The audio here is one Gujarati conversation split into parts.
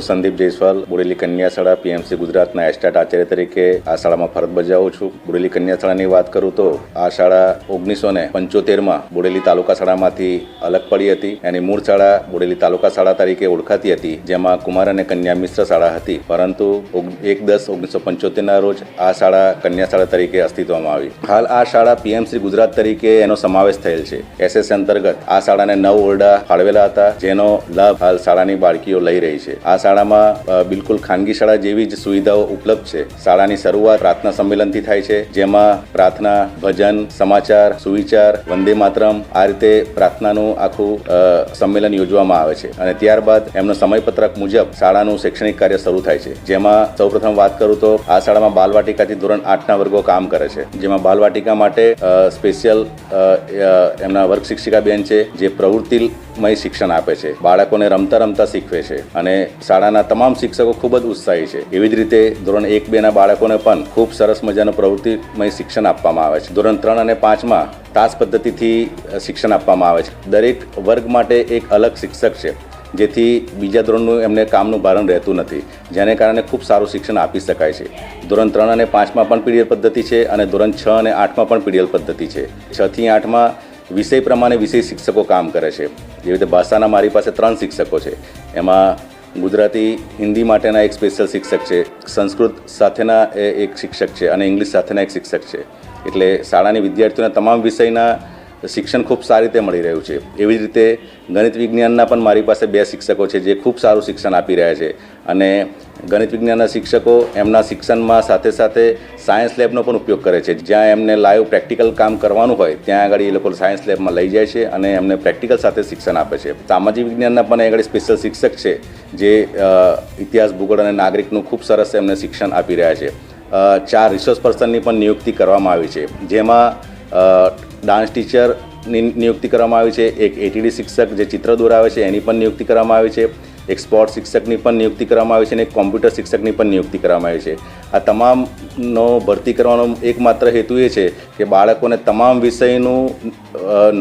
સંદીપ જયસ્વાલ બોડેલી કન્યા શાળા પીએમસી ગુજરાતના એસ્ટેટ આચાર્ય તરીકે આ શાળામાં ફરજ બજાવું છું. બોડેલી કન્યા શાળાની વાત કરું તો આ શાળા 1975માં બોડેલી તાલુકા શાળામાંથી અલગ પડી હતી. એની મૂળ શાળા બોડેલી તાલુકા શાળા તરીકે ઓળખાતી હતી, જેમાં કુમાર અને કન્યા મિશ્ર શાળા હતી. પરંતુ 1/10/1975ના રોજ આ શાળા કન્યા શાળા તરીકે અસ્તિત્વમાં આવી. હાલ આ શાળા પીએમસી ગુજરાત તરીકે એનો સમાવેશ થયેલ છે. એસએસ અંતર્ગત આ શાળાને 9 ઓરડા ફાળવેલા હતા, જેનો લાભ હાલ શાળાની બાળકીઓ લઈ રહી છે. આ શાળામાં બિલકુલ ખાનગી શાળા જેવી જ સુવિધાઓ ઉપલબ્ધ છે. શાળાની શરૂઆત પ્રાર્થના સંમેલનથી થાય છે, જેમાં પ્રાર્થના, ભજન, સમાચાર, સુવિચાર, વંદે માતરમ આ રીતે પ્રાર્થનાનું આખું સંમેલન યોજવામાં આવે છે. અને ત્યારબાદ એમનો સમયપત્રક મુજબ શાળાનું શૈક્ષણિક કાર્ય શરૂ થાય છે. જેમાં સૌપ્રથમ વાત કરું તો આ શાળામાં બાલવાટિકાથી ધોરણ 8ના વર્ગો કામ કરે છે. જેમાં બાલવાટિકા માટે સ્પેશિયલ એમના વર્ગ શિક્ષિકા બેન છે, જે પ્રવૃત્તિમય શિક્ષણ આપે છે. બાળકોને રમતા રમતા શીખવે છે અને શાળાના તમામ શિક્ષકો ખૂબ જ ઉત્સાહી છે. એવી જ રીતે ધોરણ 1-2ના બાળકોને પણ ખૂબ સરસ મજાનું પ્રવૃત્તિમય શિક્ષણ આપવામાં આવે છે. ધોરણ 3 અને 5માં તાસ પદ્ધતિથી શિક્ષણ આપવામાં આવે છે. દરેક વર્ગ માટે એક અલગ શિક્ષક છે, જેથી બીજા ધોરણનું એમને કામનું ભારણ રહેતું નથી, જેને કારણે ખૂબ સારું શિક્ષણ આપી શકાય છે. ધોરણ 3 અને 5માં પણ પીડીએલ પદ્ધતિ છે અને ધોરણ 6 અને 8માં પણ પીડીએલ પદ્ધતિ છે. 6 થી 8માં વિષય પ્રમાણે વિષય શિક્ષકો કામ કરે છે. જેવી રીતે ભાષાના મારી પાસે 3 શિક્ષકો છે. એમાં ગુજરાતી, હિન્દી માટેના એક સ્પેશિયલ શિક્ષક છે, સંસ્કૃત સાથેના એક શિક્ષક છે અને ઇંગ્લિશ સાથેના એક શિક્ષક છે. એટલે શાળાની વિદ્યાર્થીઓના તમામ વિષયના શિક્ષણ ખૂબ સારી રીતે મળી રહ્યું છે. એવી જ રીતે ગણિત વિજ્ઞાનના પણ મારી પાસે 2 શિક્ષકો છે, જે ખૂબ સારું શિક્ષણ આપી રહ્યા છે. અને ગણિત વિજ્ઞાનના શિક્ષકો એમના શિક્ષણમાં સાથે સાથે સાયન્સ લેબનો પણ ઉપયોગ કરે છે. જ્યાં એમને લાઈવ પ્રેક્ટિકલ કામ કરવાનું હોય ત્યાં આગળ એ લોકો સાયન્સ લેબમાં લઈ જાય છે અને એમને પ્રેક્ટિકલ સાથે શિક્ષણ આપે છે. સામાજિક વિજ્ઞાનના પણ આગળ સ્પેશિયલ શિક્ષક છે, જે ઇતિહાસ, ભૂગોળ અને નાગરિકનું ખૂબ સરસ એમને શિક્ષણ આપી રહ્યા છે. 4 રિસોર્સ પર્સનની પણ નિયુક્તિ કરવામાં આવી છે, જેમાં ડાન્સ ટીચરની નિયુક્તિ કરવામાં આવી છે, એક એટીડી શિક્ષક જે ચિત્ર દોરાવે છે એની પણ નિયુક્તિ કરવામાં આવી છે, એક સ્પોર્ટ શિક્ષકની પણ નિયુક્તિ કરવામાં આવી છે અને એક કોમ્પ્યુટર શિક્ષકની પણ નિયુક્તિ કરવામાં આવી છે. આ તમામનો ભરતી કરવાનો એકમાત્ર હેતુ એ છે કે બાળકોને તમામ વિષયનું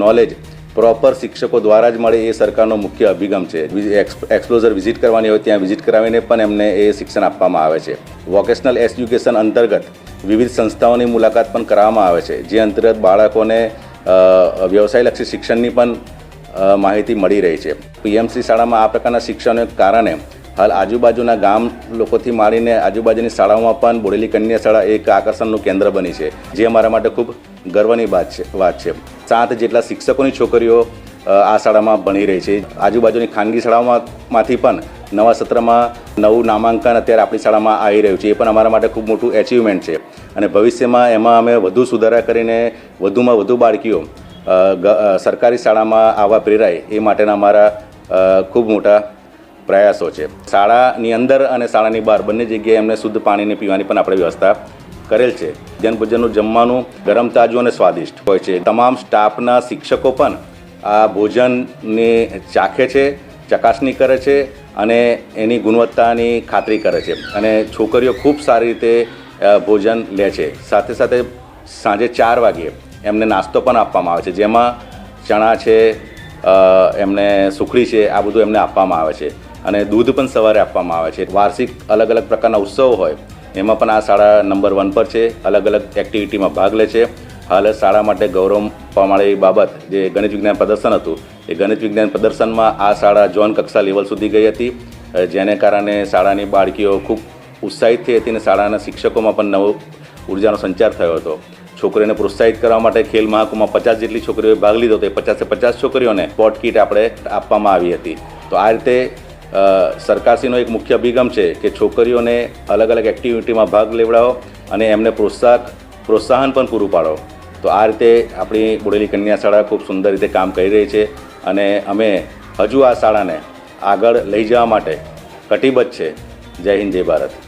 નોલેજ પ્રોપર શિક્ષકો દ્વારા જ મળે, એ સરકારનો મુખ્ય અભિગમ છે. એક્સપ્લોઝર વિઝિટ કરવાની હોય ત્યાં વિઝિટ કરાવીને પણ એમને એ શિક્ષણ આપવામાં આવે છે. વોકેશનલ એજ્યુકેશન અંતર્ગત વિવિધ સંસ્થાઓની મુલાકાત પણ કરવામાં આવે છે, જે અંતર્ગત બાળકોને વ્યવસાયલક્ષી શિક્ષણની પણ માહિતી મળી રહી છે. પીએમસી શાળામાં આ પ્રકારના શિક્ષણને કારણે હાલ આજુબાજુના ગામ લોકોથી માંડીને આજુબાજુની શાળાઓમાં પણ બોડેલી કન્યા શાળા એક આકર્ષણનું કેન્દ્ર બની છે, જે અમારા માટે ખૂબ ગર્વની વાત છે. 7 જેટલા શિક્ષકોની છોકરીઓ આ શાળામાં ભણી રહી છે. આજુબાજુની ખાનગી શાળાઓમાંથી પણ નવા સત્રમાં નવું નામાંકન અત્યારે આપણી શાળામાં આવી રહ્યું છે. એ પણ અમારા માટે ખૂબ મોટું એચિવમેન્ટ છે અને ભવિષ્યમાં એમાં અમે વધુ સુધારા કરીને વધુમાં વધુ બાળકીઓ સરકારી શાળામાં આવવા પ્રેરાય એ માટેના અમારા ખૂબ મોટા પ્રયાસો છે. શાળાની અંદર અને શાળાની બહાર બંને જગ્યાએ એમને શુદ્ધ પાણીની પીવાની પણ આપણે વ્યવસ્થા કરેલ છે. મધ્યાહન ભોજનનું જમવાનું ગરમ, તાજું અને સ્વાદિષ્ટ હોય છે. તમામ સ્ટાફના શિક્ષકો પણ આ ભોજનને ચાખે છે, ચકાસણી કરે છે અને એની ગુણવત્તાની ખાતરી કરે છે. અને છોકરીઓ ખૂબ સારી રીતે ભોજન લે છે. સાથે સાથે સાંજે 4 વાગ્યે એમને નાસ્તો પણ આપવામાં આવે છે, જેમાં ચણા છે, એમને સુખડી છે, આ બધું એમને આપવામાં આવે છે. અને દૂધ પણ સવારે આપવામાં આવે છે. વાર્ષિક અલગ અલગ પ્રકારના ઉત્સવો હોય એમાં પણ આ શાળા નંબર 1 પર છે. અલગ અલગ એક્ટિવિટીમાં ભાગ લે છે. હાલ શાળા માટે ગૌરવ પામવાની બાબત જે ગણિત વિજ્ઞાન પ્રદર્શન હતું, એ ગણિત વિજ્ઞાન પ્રદર્શનમાં આ શાળા ઝોન કક્ષા લેવલ સુધી ગઈ હતી, જેને કારણે શાળાની બાળકીઓ ખૂબ ઉત્સાહિત થઈ હતી અને શાળાના શિક્ષકોમાં પણ નવો ઉર્જાનો સંચાર થયો હતો. છોકરીઓને પ્રોત્સાહિત કરવા માટે ખેલ મહાકુંભમાં 50 જેટલી છોકરીઓએ ભાગ લીધો હતો. એ 50 છોકરીઓને સ્પોર્ટ કીટ આપણે આપવામાં આવી હતી. તો આ રીતે સરકારશ્રીનો એક મુખ્ય અભિગમ છે કે છોકરીઓને અલગ અલગ એક્ટિવિટીમાં ભાગ લેવડાવો અને એમને પ્રોત્સાહન પણ પૂરું પાડો. તો આ રીતે આપણી બોડેલી કન્યા શાળા ખૂબ સુંદર રીતે કામ કરી રહી છે અને અમે હજુ આ શાળાને આગળ લઈ જવા માટે કટિબદ્ધ છે. જય હિન્દ, જય ભારત.